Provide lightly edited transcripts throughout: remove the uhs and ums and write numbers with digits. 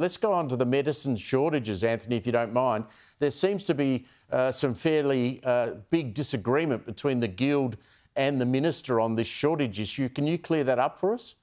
Let's go on to the medicine shortages, Anthony, if you don't mind. There seems to be some fairly big disagreement between the Guild and the Minister on this shortage issue. Can you clear that up for us?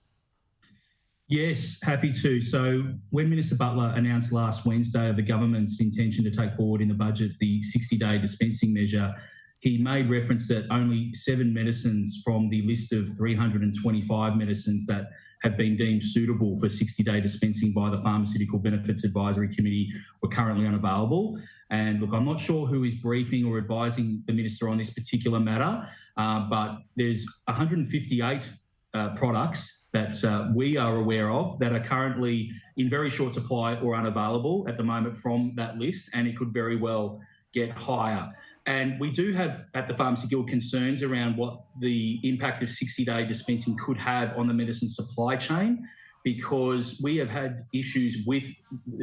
Yes, happy to. So when Minister Butler announced last Wednesday of the government's intention to take forward in the budget the 60-day dispensing measure, he made reference that only 7 medicines from the list of 325 medicines that have been deemed suitable for 60-day dispensing by the Pharmaceutical Benefits Advisory Committee were currently unavailable. And look, I'm not sure who is briefing or advising the Minister on this particular matter, but there's 158 products that we are aware of that are currently in very short supply or unavailable at the moment from that list, and it could very well get higher. And we do have at the Pharmacy Guild concerns around what the impact of 60-day dispensing could have on the medicine supply chain, because we have had issues with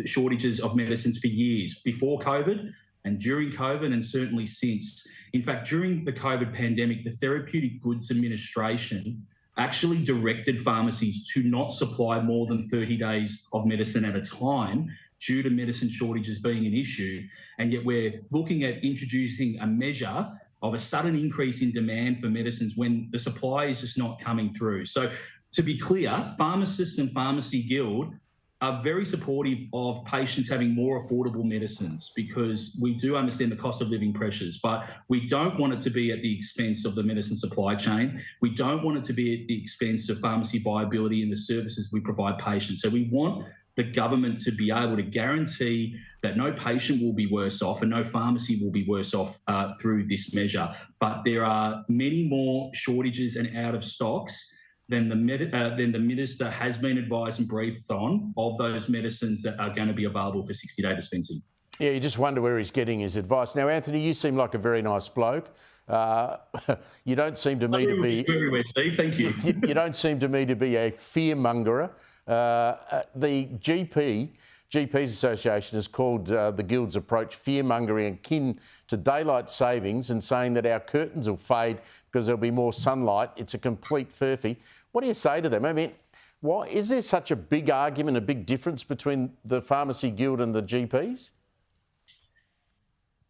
shortages of medicines for years, before COVID and during COVID, and certainly since. In fact, during the COVID pandemic, the Therapeutic Goods Administration actually directed pharmacies to not supply more than 30 days of medicine at a time due to medicine shortages being an issue. And yet we're looking at introducing a measure of a sudden increase in demand for medicines when the supply is just not coming through. So to be clear, pharmacists and Pharmacy Guild are very supportive of patients having more affordable medicines, because we do understand the cost of living pressures, but we don't want it to be at the expense of the medicine supply chain. We don't want it to be at the expense of pharmacy viability and the services we provide patients. So we want the government to be able to guarantee that no patient will be worse off and no pharmacy will be worse off through this measure. But there are many more shortages and out of stocks than the Minister has been advised and briefed on of those medicines that are going to be available for 60-day dispensing. Yeah, you just wonder where he's getting his advice. Now, Anthony, you seem like a very nice bloke. You don't seem to me to be... Very well, Steve, thank you. You don't seem to me to be a fearmongerer. The GPs Association has called the Guild's approach fearmongering akin to daylight savings, and saying that our curtains will fade because there'll be more sunlight. It's a complete furphy. What do you say to them? I mean, why is there such a big argument, a big difference between the Pharmacy Guild and the GPs?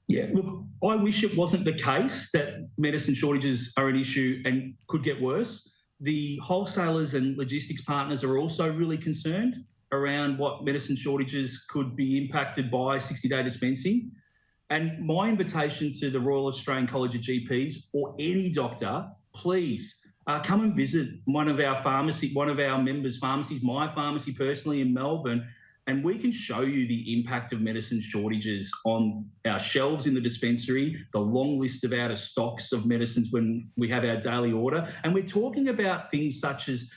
Yeah, look, I wish it wasn't the case that medicine shortages are an issue and could get worse. The wholesalers and logistics partners are also really concerned around what medicine shortages could be impacted by 60-day dispensing. And my invitation to the Royal Australian College of GPs, or any doctor, please come and visit one of our members' pharmacies, my pharmacy personally in Melbourne, and we can show you the impact of medicine shortages on our shelves in the dispensary, the long list of out of stocks of medicines when we have our daily order. And we're talking about things such as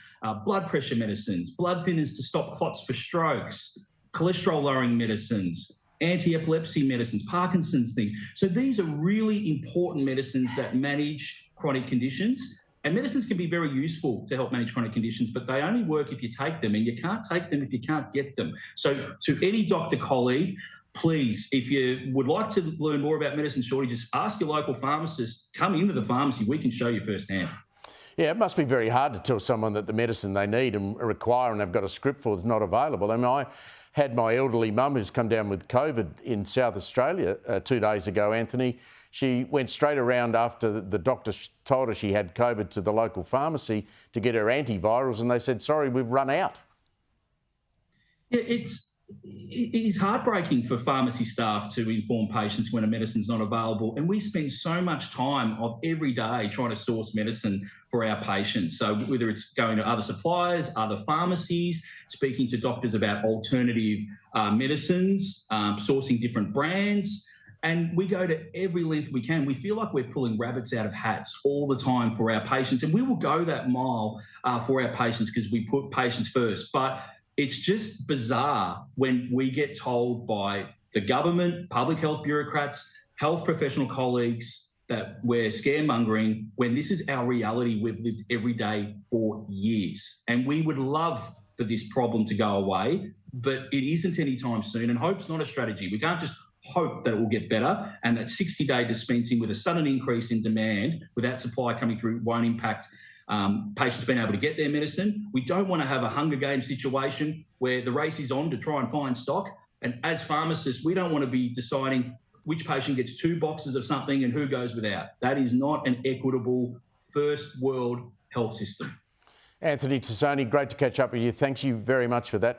blood pressure medicines, blood thinners to stop clots for strokes, cholesterol-lowering medicines, anti-epilepsy medicines, Parkinson's things. So these are really important medicines that manage chronic conditions. And medicines can be very useful to help manage chronic conditions, but they only work if you take them, and you can't take them if you can't get them. So to any doctor colleague, please, if you would like to learn more about medicine shortages, ask your local pharmacist, come into the pharmacy, we can show you firsthand. Yeah, it must be very hard to tell someone that the medicine they need and require and they've got a script for is not available. I mean, I had my elderly mum who's come down with COVID in South Australia 2 days ago, Anthony. She went straight around after the doctor told her she had COVID to the local pharmacy to get her antivirals, and they said, sorry, we've run out. Yeah, it is heartbreaking for pharmacy staff to inform patients when a medicine's not available, and we spend so much time of every day trying to source medicine for our patients. So whether it's going to other suppliers, other pharmacies, speaking to doctors about alternative medicines, sourcing different brands, and we go to every length we can. We feel like we're pulling rabbits out of hats all the time for our patients, and we will go that mile for our patients because we put patients first. But it's just bizarre when we get told by the government, public health bureaucrats, health professional colleagues that we're scaremongering when this is our reality we've lived every day for years. And we would love for this problem to go away, but it isn't anytime soon, and hope's not a strategy. We can't just hope that it will get better, and that 60-day dispensing with a sudden increase in demand without supply coming through won't impact patients being able to get their medicine. We don't want to have a Hunger Games situation where the race is on to try and find stock. And as pharmacists, we don't want to be deciding which patient gets 2 boxes of something and who goes without. That is not an equitable first world health system. Anthony Tassone, great to catch up with you. Thank you very much for that.